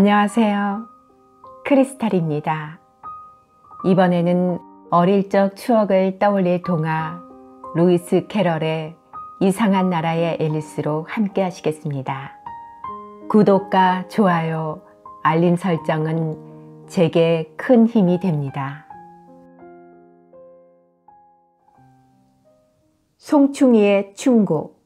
안녕하세요. 크리스탈입니다. 이번에는 어릴 적 추억을 떠올릴 동화 루이스 캐럴의 이상한 나라의 앨리스로 함께 하시겠습니다. 구독과 좋아요, 알림 설정은 제게 큰 힘이 됩니다. 송충이의 충고.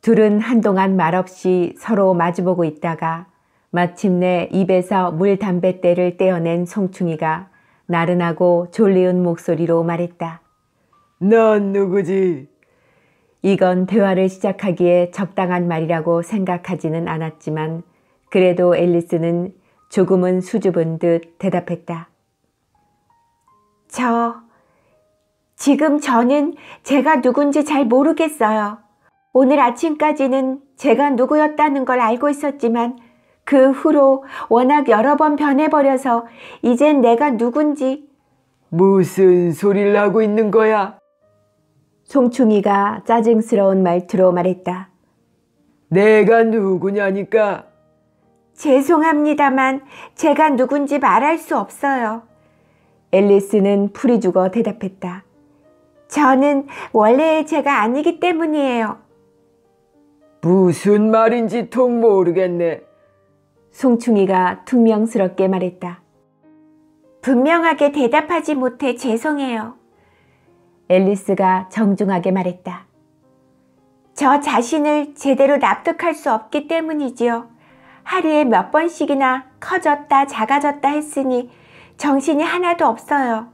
둘은 한동안 말없이 서로 마주보고 있다가 마침내 입에서 물 담뱃대를 떼어낸 송충이가 나른하고 졸리운 목소리로 말했다. 넌 누구지? 이건 대화를 시작하기에 적당한 말이라고 생각하지는 않았지만 그래도 앨리스는 조금은 수줍은 듯 대답했다. 지금 저는 제가 누군지 잘 모르겠어요. 오늘 아침까지는 제가 누구였다는 걸 알고 있었지만 그 후로 워낙 여러 번 변해버려서 이젠 내가 누군지. 무슨 소리를 하고 있는 거야? 송충이가 짜증스러운 말투로 말했다. 내가 누구냐니까. 죄송합니다만 제가 누군지 말할 수 없어요. 앨리스는 풀이 죽어 대답했다. 저는 원래의 제가 아니기 때문이에요. 무슨 말인지 통 모르겠네. 송충이가 퉁명스럽게 말했다. 분명하게 대답하지 못해 죄송해요. 앨리스가 정중하게 말했다. 저 자신을 제대로 납득할 수 없기 때문이지요. 하루에 몇 번씩이나 커졌다 작아졌다 했으니 정신이 하나도 없어요.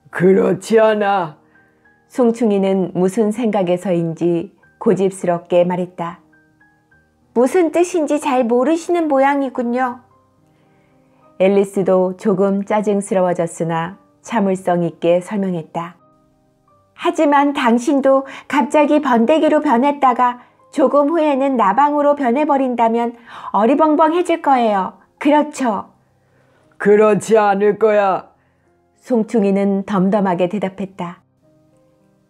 그렇지 않아. 송충이는 무슨 생각에서인지 고집스럽게 말했다. 무슨 뜻인지 잘 모르시는 모양이군요. 앨리스도 조금 짜증스러워졌으나 참을성 있게 설명했다. 하지만 당신도 갑자기 번데기로 변했다가 조금 후에는 나방으로 변해버린다면 어리벙벙해질 거예요. 그렇죠? 그렇지 않을 거야. 송충이는 덤덤하게 대답했다.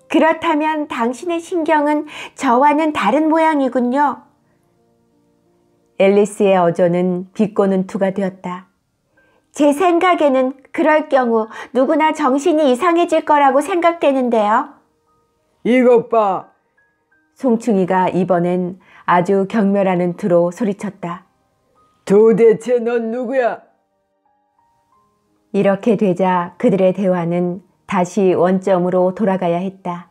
그렇다면 당신의 신경은 저와는 다른 모양이군요. 앨리스의 어조는 비꼬는 투가 되었다. 제 생각에는 그럴 경우 누구나 정신이 이상해질 거라고 생각되는데요. 이것 봐. 송충이가 이번엔 아주 경멸하는 투로 소리쳤다. 도대체 넌 누구야? 이렇게 되자 그들의 대화는 다시 원점으로 돌아가야 했다.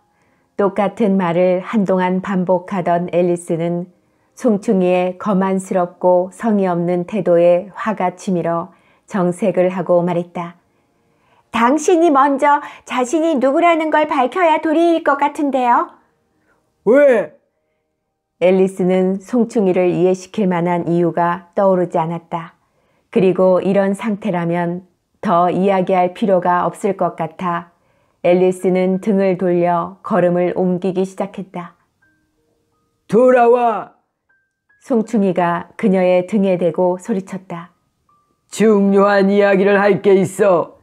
똑같은 말을 한동안 반복하던 앨리스는 송충이의 거만스럽고 성의 없는 태도에 화가 치밀어 정색을 하고 말했다. 당신이 먼저 자신이 누구라는 걸 밝혀야 도리일 것 같은데요. 왜? 앨리스는 송충이를 이해시킬 만한 이유가 떠오르지 않았다. 그리고 이런 상태라면 더 이야기할 필요가 없을 것 같아 앨리스는 등을 돌려 걸음을 옮기기 시작했다. 돌아와. 송충이가 그녀의 등에 대고 소리쳤다. 중요한 이야기를 할 게 있어.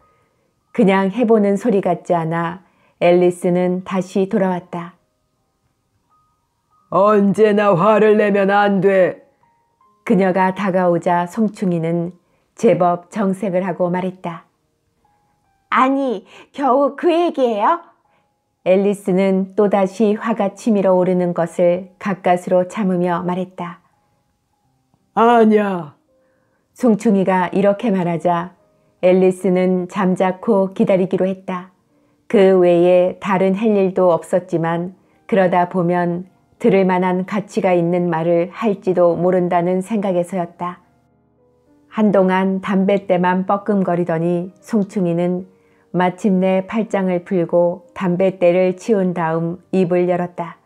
그냥 해보는 소리 같지 않아 앨리스는 다시 돌아왔다. 언제나 화를 내면 안 돼. 그녀가 다가오자 송충이는 제법 정색을 하고 말했다. 아니, 겨우 그 얘기예요? 앨리스는 또다시 화가 치밀어 오르는 것을 가까스로 참으며 말했다. 아니야. 송충이가 이렇게 말하자 앨리스는 잠자코 기다리기로 했다. 그 외에 다른 할 일도 없었지만 그러다 보면 들을 만한 가치가 있는 말을 할지도 모른다는 생각에서였다. 한동안 담뱃대만 뻐끔거리더니 송충이는 마침내 팔짱을 풀고 담뱃대를 치운 다음 입을 열었다.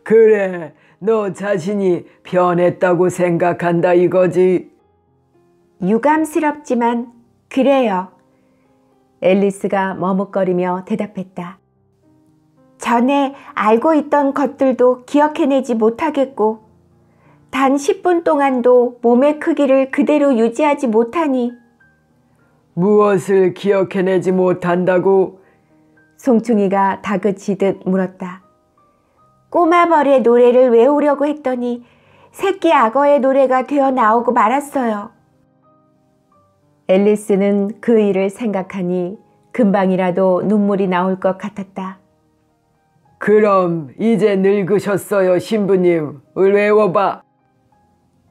그래, 너 자신이 변했다고 생각한다 이거지. 유감스럽지만 그래요. 앨리스가 머뭇거리며 대답했다. 전에 알고 있던 것들도 기억해내지 못하겠고 단 10분 동안도 몸의 크기를 그대로 유지하지 못하니. 무엇을 기억해내지 못한다고? 송충이가 다그치듯 물었다. 꼬마벌의 노래를 외우려고 했더니 새끼 악어의 노래가 되어 나오고 말았어요. 앨리스는 그 일을 생각하니 금방이라도 눈물이 나올 것 같았다. 그럼 이제 늙으셨어요, 신부님. 을 외워봐.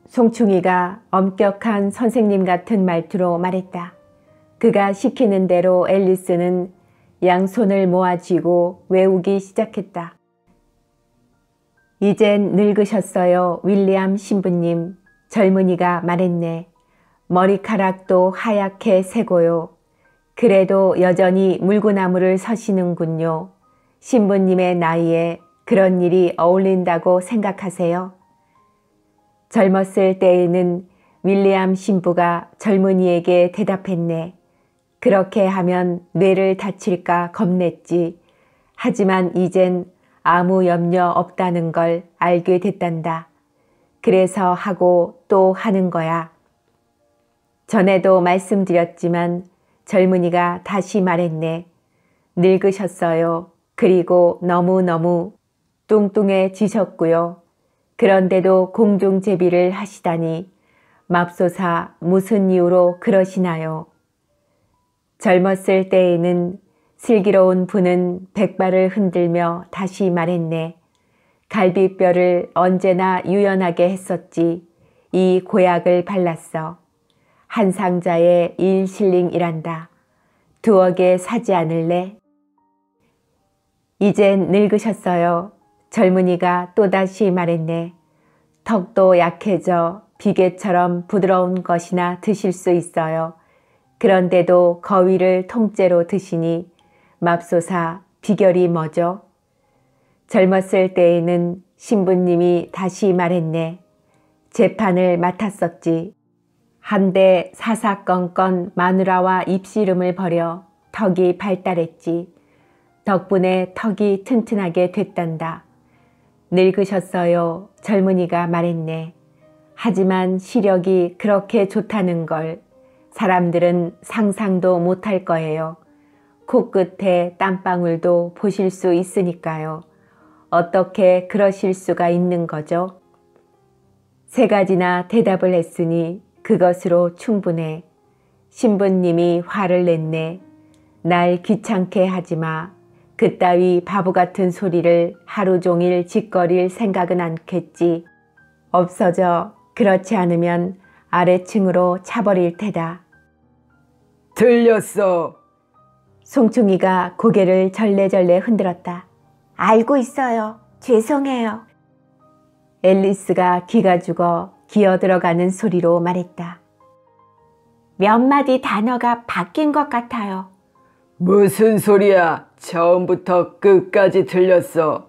송충이가 엄격한 선생님 같은 말투로 말했다. 그가 시키는 대로 앨리스는 양손을 모아쥐고 외우기 시작했다. 이젠 늙으셨어요, 윌리엄 신부님. 젊은이가 말했네. 머리카락도 하얗게 새고요. 그래도 여전히 물구나무를 서시는군요. 신부님의 나이에 그런 일이 어울린다고 생각하세요? 젊었을 때에는 윌리엄 신부가 젊은이에게 대답했네. 그렇게 하면 뇌를 다칠까 겁냈지. 하지만 이젠 아무 염려 없다는 걸 알게 됐단다. 그래서 하고 또 하는 거야. 전에도 말씀드렸지만 젊은이가 다시 말했네. 늙으셨어요. 그리고 너무너무 뚱뚱해지셨고요. 그런데도 공중제비를 하시다니 맙소사 무슨 이유로 그러시나요? 젊었을 때에는 슬기로운 분은 백발을 흔들며 다시 말했네. 갈비뼈를 언제나 유연하게 했었지. 이 고약을 발랐어. 한 상자에 1실링이란다. 2억에 사지 않을래? 이젠 늙으셨어요. 젊은이가 또다시 말했네. 턱도 약해져 비계처럼 부드러운 것이나 드실 수 있어요. 그런데도 거위를 통째로 드시니 맙소사 비결이 뭐죠? 젊었을 때에는 신부님이 다시 말했네. 재판을 맡았었지. 한데 사사건건 마누라와 입씨름을 벌여 턱이 발달했지. 덕분에 턱이 튼튼하게 됐단다. 늙으셨어요. 젊은이가 말했네. 하지만 시력이 그렇게 좋다는 걸 사람들은 상상도 못할 거예요. 코끝에 땀방울도 보실 수 있으니까요. 어떻게 그러실 수가 있는 거죠? 3가지나 대답을 했으니 그것으로 충분해. 신부님이 화를 냈네. 날 귀찮게 하지 마. 그따위 바보 같은 소리를 하루 종일 짓거릴 생각은 않겠지. 없어져. 그렇지 않으면 아래층으로 차버릴 테다. 틀렸어. 송충이가 고개를 절레절레 흔들었다. 알고 있어요. 죄송해요. 앨리스가 기가 죽어 기어들어가는 소리로 말했다. 몇 마디 단어가 바뀐 것 같아요. 무슨 소리야? 처음부터 끝까지 틀렸어.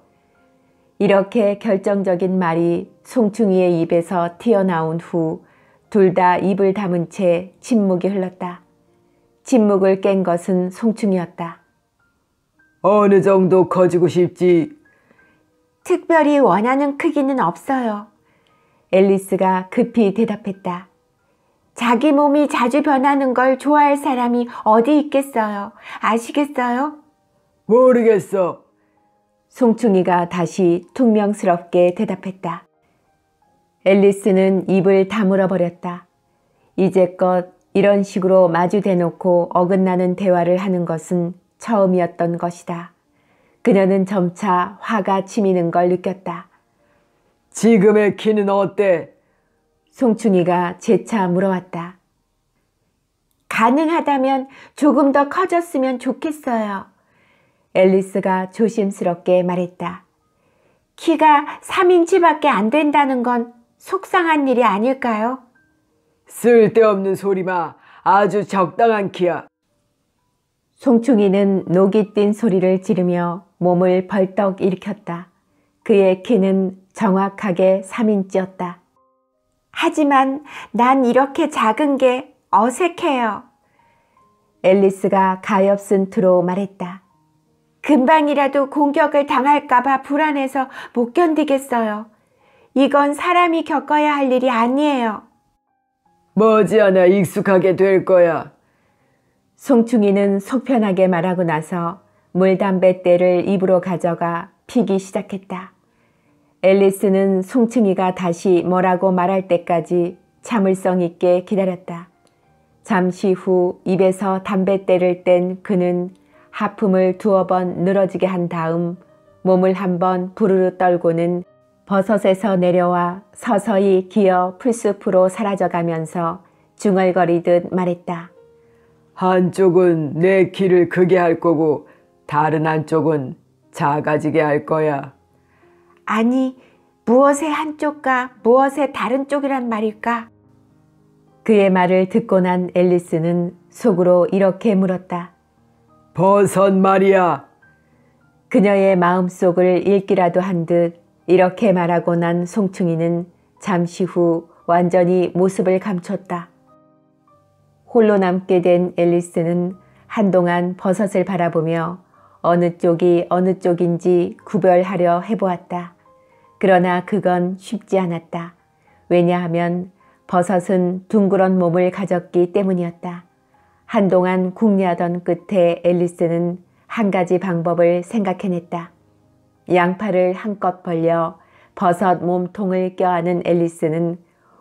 이렇게 결정적인 말이 송충이의 입에서 튀어나온 후 둘 다 입을 다문 채 침묵이 흘렀다. 침묵을 깬 것은 송충이었다. 어느 정도 커지고 싶지? 특별히 원하는 크기는 없어요. 앨리스가 급히 대답했다. 자기 몸이 자주 변하는 걸 좋아할 사람이 어디 있겠어요. 아시겠어요? 모르겠어. 송충이가 다시 퉁명스럽게 대답했다. 앨리스는 입을 다물어 버렸다. 이제껏 이런 식으로 마주 대놓고 어긋나는 대화를 하는 것은 처음이었던 것이다. 그녀는 점차 화가 치미는 걸 느꼈다. 지금의 키는 어때? 송충이가 재차 물어왔다. 가능하다면 조금 더 커졌으면 좋겠어요. 앨리스가 조심스럽게 말했다. 키가 3인치밖에 안 된다는 건 속상한 일이 아닐까요? 쓸데없는 소리마. 아주 적당한 키야. 송충이는 녹이 띈 소리를 지르며 몸을 벌떡 일으켰다. 그의 키는 정확하게 3인치였다. 하지만 난 이렇게 작은 게 어색해요. 앨리스가 가엾은 투로 말했다. 금방이라도 공격을 당할까봐 불안해서 못 견디겠어요. 이건 사람이 겪어야 할 일이 아니에요. 머지않아 익숙하게 될 거야. 송충이는 속편하게 말하고 나서 물담뱃대를 입으로 가져가 피기 시작했다. 앨리스는 송충이가 다시 뭐라고 말할 때까지 참을성 있게 기다렸다. 잠시 후 입에서 담뱃대를 뗀 그는 하품을 2번 늘어지게 한 다음 몸을 한번 부르르 떨고는 버섯에서 내려와 서서히 기어 풀숲으로 사라져가면서 중얼거리듯 말했다. 한쪽은 내 키를 크게 할 거고 다른 한쪽은 작아지게 할 거야. 아니, 무엇의 한쪽과 무엇의 다른 쪽이란 말일까? 그의 말을 듣고 난 앨리스는 속으로 이렇게 물었다. 버섯 말이야. 그녀의 마음속을 읽기라도 한 듯 이렇게 말하고 난 송충이는 잠시 후 완전히 모습을 감췄다. 홀로 남게 된 앨리스는 한동안 버섯을 바라보며 어느 쪽이 어느 쪽인지 구별하려 해보았다. 그러나 그건 쉽지 않았다. 왜냐하면 버섯은 둥그런 몸을 가졌기 때문이었다. 한동안 궁리하던 끝에 앨리스는 한 가지 방법을 생각해냈다. 양팔을 한껏 벌려 버섯 몸통을 껴안은 앨리스는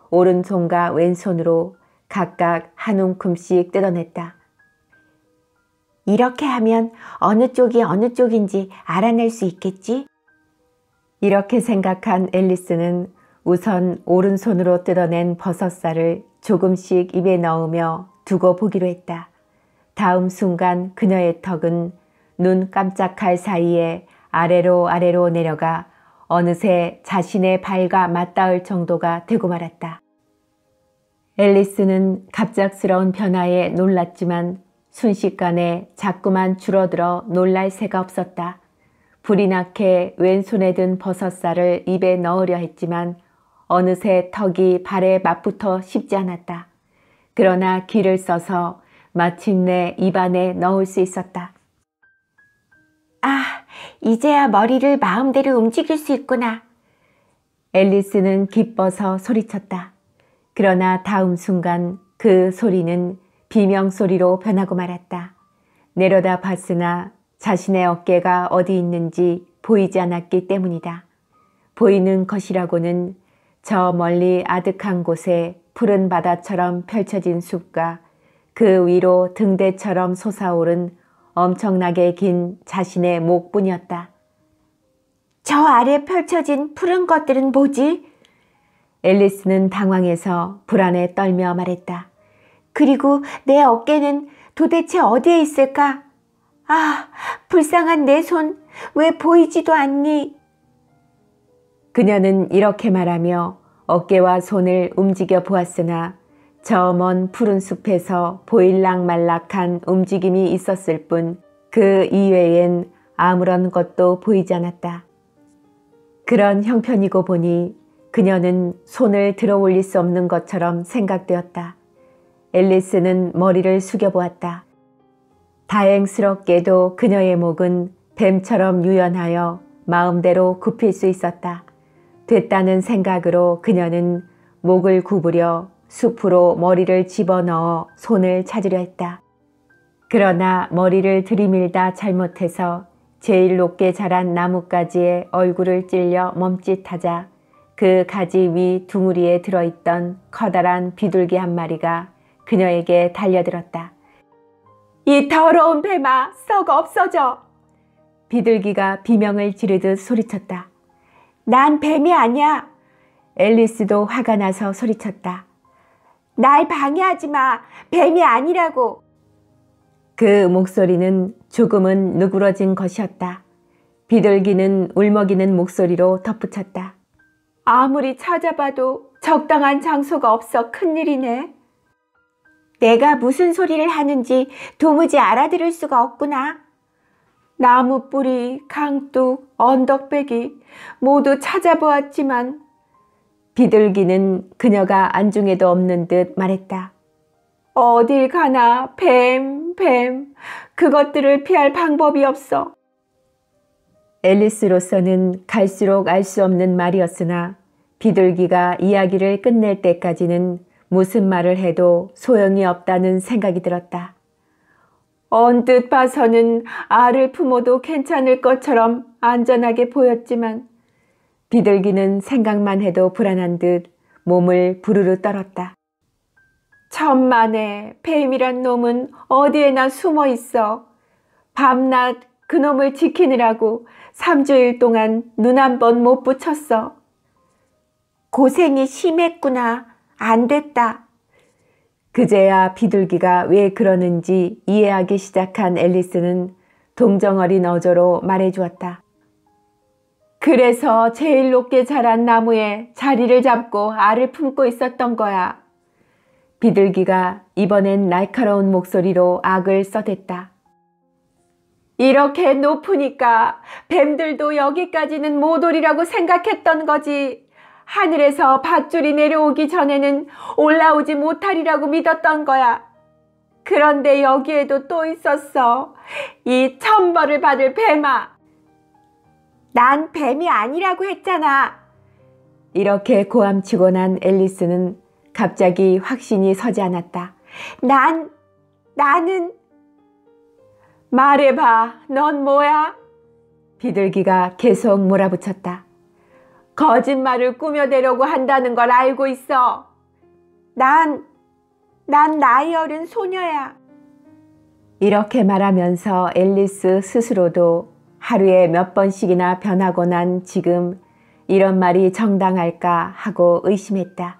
오른손과 왼손으로 각각 한 움큼씩 뜯어냈다. 이렇게 하면 어느 쪽이 어느 쪽인지 알아낼 수 있겠지? 이렇게 생각한 앨리스는 우선 오른손으로 뜯어낸 버섯살을 조금씩 입에 넣으며 두고 보기로 했다. 다음 순간 그녀의 턱은 눈 깜짝할 사이에 아래로 내려가 어느새 자신의 발과 맞닿을 정도가 되고 말았다. 앨리스는 갑작스러운 변화에 놀랐지만 순식간에 자꾸만 줄어들어 놀랄 새가 없었다. 불이 나게 왼손에 든 버섯살을 입에 넣으려 했지만 어느새 턱이 발에 맞붙어 쉽지 않았다. 그러나 기를 써서 마침내 입안에 넣을 수 있었다. 아, 이제야 머리를 마음대로 움직일 수 있구나. 앨리스는 기뻐서 소리쳤다. 그러나 다음 순간 그 소리는 비명소리로 변하고 말았다. 내려다 봤으나 자신의 어깨가 어디 있는지 보이지 않았기 때문이다. 보이는 것이라고는 저 멀리 아득한 곳에 푸른 바다처럼 펼쳐진 숲과 그 위로 등대처럼 솟아오른 엄청나게 긴 자신의 목뿐이었다. 저 아래 펼쳐진 푸른 것들은 뭐지? 앨리스는 당황해서 불안에 떨며 말했다. 그리고 내 어깨는 도대체 어디에 있을까? 아, 불쌍한 내 손, 왜 보이지도 않니? 그녀는 이렇게 말하며 어깨와 손을 움직여 보았으나 저 먼 푸른 숲에서 보일락말락한 움직임이 있었을 뿐 그 이외엔 아무런 것도 보이지 않았다. 그런 형편이고 보니 그녀는 손을 들어 올릴 수 없는 것처럼 생각되었다. 앨리스는 머리를 숙여보았다. 다행스럽게도 그녀의 목은 뱀처럼 유연하여 마음대로 굽힐 수 있었다. 됐다는 생각으로 그녀는 목을 구부려 숲으로 머리를 집어넣어 손을 찾으려 했다. 그러나 머리를 들이밀다 잘못해서 제일 높게 자란 나뭇가지에 얼굴을 찔려 멈칫하자 그 가지 위 둥우리에 들어있던 커다란 비둘기 한 마리가 그녀에게 달려들었다. 이 더러운 뱀아, 썩어 없어져! 비둘기가 비명을 지르듯 소리쳤다. 난 뱀이 아니야. 앨리스도 화가 나서 소리쳤다. 날 방해하지 마. 뱀이 아니라고. 그 목소리는 조금은 누그러진 것이었다. 비둘기는 울먹이는 목소리로 덧붙였다. 아무리 찾아봐도 적당한 장소가 없어 큰일이네. 내가 무슨 소리를 하는지 도무지 알아들을 수가 없구나. 나무 뿌리, 강둑, 언덕배기 모두 찾아보았지만 비둘기는 그녀가 안중에도 없는 듯 말했다. 어딜 가나 뱀. 그것들을 피할 방법이 없어. 앨리스로서는 갈수록 알 수 없는 말이었으나 비둘기가 이야기를 끝낼 때까지는 무슨 말을 해도 소용이 없다는 생각이 들었다. 언뜻 봐서는 알을 품어도 괜찮을 것처럼 안전하게 보였지만 비둘기는 생각만 해도 불안한 듯 몸을 부르르 떨었다. 천만에 뱀이란 놈은 어디에나 숨어 있어. 밤낮 그놈을 지키느라고 3주일 동안 눈 한 번 못 붙였어. 고생이 심했구나. 안 됐다. 그제야 비둘기가 왜 그러는지 이해하기 시작한 앨리스는 동정어린 어조로 말해주었다. 그래서 제일 높게 자란 나무에 자리를 잡고 알을 품고 있었던 거야. 비둘기가 이번엔 날카로운 목소리로 악을 써댔다. 이렇게 높으니까 뱀들도 여기까지는 못 오리라고 생각했던 거지. 하늘에서 밧줄이 내려오기 전에는 올라오지 못하리라고 믿었던 거야. 그런데 여기에도 또 있었어. 이 천벌을 받을 뱀아. 난 뱀이 아니라고 했잖아. 이렇게 고함치고 난 앨리스는 갑자기 확신이 서지 않았다. 나는 말해봐. 넌 뭐야? 비둘기가 계속 몰아붙였다. 거짓말을 꾸며대려고 한다는 걸 알고 있어. 난 나이 어린 소녀야. 이렇게 말하면서 앨리스 스스로도 하루에 몇 번씩이나 변하고 난 지금 이런 말이 정당할까 하고 의심했다.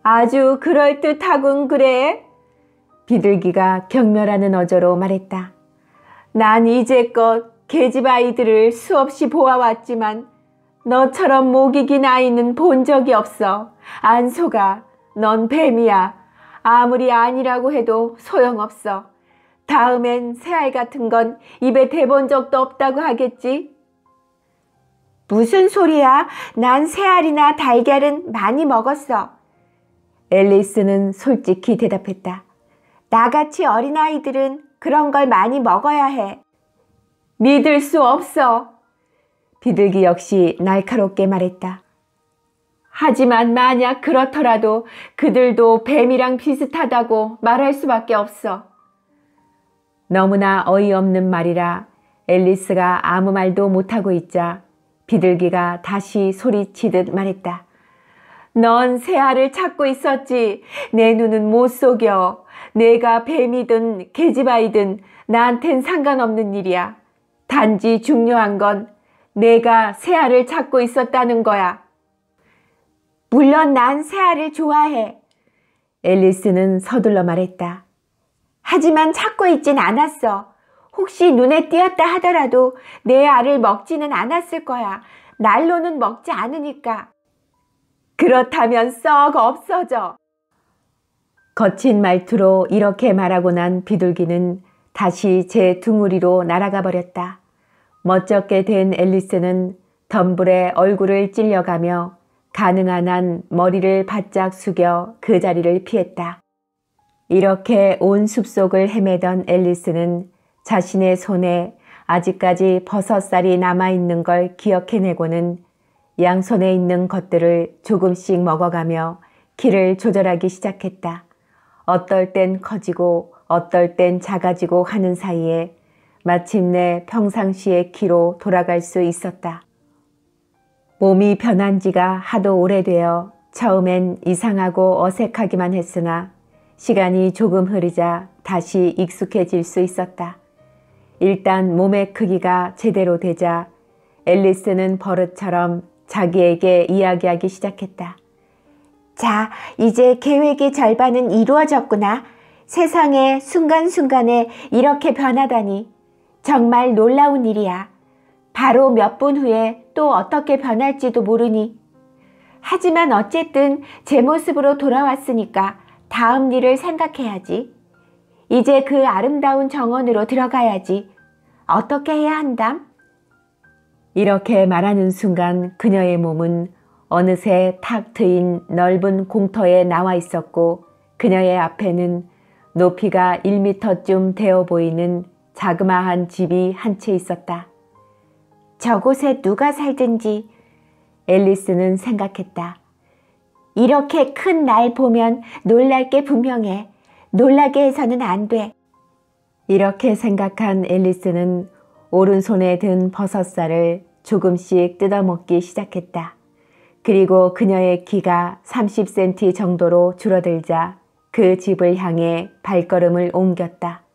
아주 그럴듯하군 그래. 비둘기가 경멸하는 어조로 말했다. 난 이제껏 계집 아이들을 수없이 보아왔지만 너처럼 목 이긴 아이는 본 적이 없어. 안 속아. 넌 뱀이야. 아무리 아니라고 해도 소용없어. 다음엔 새알 같은 건 입에 대본 적도 없다고 하겠지? 무슨 소리야? 난 새알이나 달걀은 많이 먹었어. 앨리스는 솔직히 대답했다. 나같이 어린아이들은 그런 걸 많이 먹어야 해. 믿을 수 없어. 비둘기 역시 날카롭게 말했다. 하지만 만약 그렇더라도 그들도 뱀이랑 비슷하다고 말할 수밖에 없어. 너무나 어이없는 말이라 앨리스가 아무 말도 못하고 있자 비둘기가 다시 소리치듯 말했다. 넌 새알을 찾고 있었지. 내 눈은 못 속여. 내가 뱀이든 계집아이든 나한텐 상관없는 일이야. 단지 중요한 건 내가 새알을 찾고 있었다는 거야. 물론 난 새알을 좋아해. 앨리스는 서둘러 말했다. 하지만 찾고 있진 않았어. 혹시 눈에 띄었다 하더라도 내 알을 먹지는 않았을 거야. 날로는 먹지 않으니까. 그렇다면 썩 없어져. 거친 말투로 이렇게 말하고 난 비둘기는 다시 제 둥우리로 날아가 버렸다. 멋쩍게 된 앨리스는 덤불에 얼굴을 찔려가며 가능한 한 머리를 바짝 숙여 그 자리를 피했다. 이렇게 온 숲속을 헤매던 앨리스는 자신의 손에 아직까지 버섯살이 남아있는 걸 기억해내고는 양손에 있는 것들을 조금씩 먹어가며 키를 조절하기 시작했다. 어떨 땐 커지고 어떨 땐 작아지고 하는 사이에 마침내 평상시의 키로 돌아갈 수 있었다. 몸이 변한 지가 하도 오래되어 처음엔 이상하고 어색하기만 했으나 시간이 조금 흐르자 다시 익숙해질 수 있었다. 일단 몸의 크기가 제대로 되자 앨리스는 버릇처럼 자기에게 이야기하기 시작했다. 자, 이제 계획의 절반은 이루어졌구나. 세상에 순간순간에 이렇게 변하다니. 정말 놀라운 일이야. 바로 몇 분 후에 또 어떻게 변할지도 모르니. 하지만 어쨌든 제 모습으로 돌아왔으니까 다음 일을 생각해야지. 이제 그 아름다운 정원으로 들어가야지. 어떻게 해야 한담? 이렇게 말하는 순간 그녀의 몸은 어느새 탁 트인 넓은 공터에 나와 있었고 그녀의 앞에는 높이가 1미터쯤 되어 보이는 자그마한 집이 한 채 있었다. 저곳에 누가 살든지 앨리스는 생각했다. 이렇게 큰 날 보면 놀랄 게 분명해. 놀라게 해서는 안 돼. 이렇게 생각한 앨리스는 오른손에 든 버섯살을 조금씩 뜯어먹기 시작했다. 그리고 그녀의 키가 30cm 정도로 줄어들자 그 집을 향해 발걸음을 옮겼다.